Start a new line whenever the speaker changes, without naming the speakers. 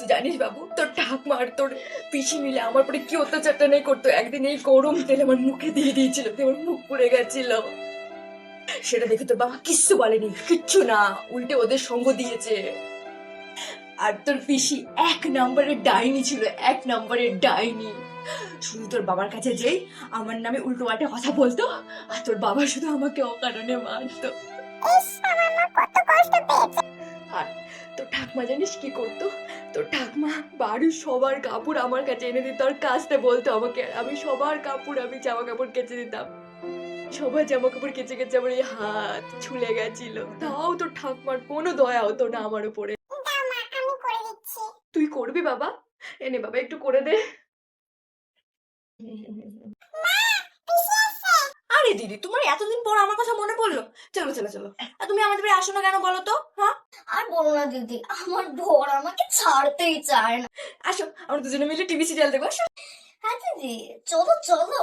তুই জানিস বাবু, তোর ঠাকমা আর তোর পিসি মিলে আমার পরে কি অত্যাচারটা নেই করতো। একদিন এই গরম তেল আমার মুখে দিয়ে দিয়েছিল, দিয়ে আমার মুখ পুড়ে গেছিল। সেটা দেখে তোর বাবা কিচ্ছু বলেনি, কিচ্ছু না, উল্টে ওদের সঙ্গ দিয়েছে। আর তোর পিসি এক নম্বরের ডাইনি ছিল, এক নম্বরের ডাইনি। শুধু তোর বাবার কাছে যেই আমার নামে উল্টো পাল্টা কথা বলতো, আর তোর বাবা শুধু আমাকে অকারণে মারতো। আর তোর ঠাকমা জানিস কি করতো? তোর ঠাকমা বাড়ির সবার কাপড় আমার কাছে এনে দিত আর কাচতে বলতো আমাকে, আর আমি সবার কাপড়, আমি জামা কাপড় কেচে দিতাম। সবার জামা কাপড় কেচে কেচে আমার এই হাত ছুলে গেছিল, তাও তোর ঠাকমার কোনো দয়া হতো না আমার উপরে। তুই করবি বাবা? এনে বাবা একটু করে দে।
আরে দিদি, তোমার এতদিন পর আমার কথা মনে পড়লো? চলো চলো চলো। আর তুমি আমাদের বাড়ি আসো না কেন বলো তো? হ্যাঁ,
আর বলো না দিদি, আমার বর আমাকে ছাড়তেই চায় না।
আসো আমরা দুজনে মিলে টিভি সিরিয়াল দেখবো, আসো।
হ্যাঁ দিদি, চলো চলো।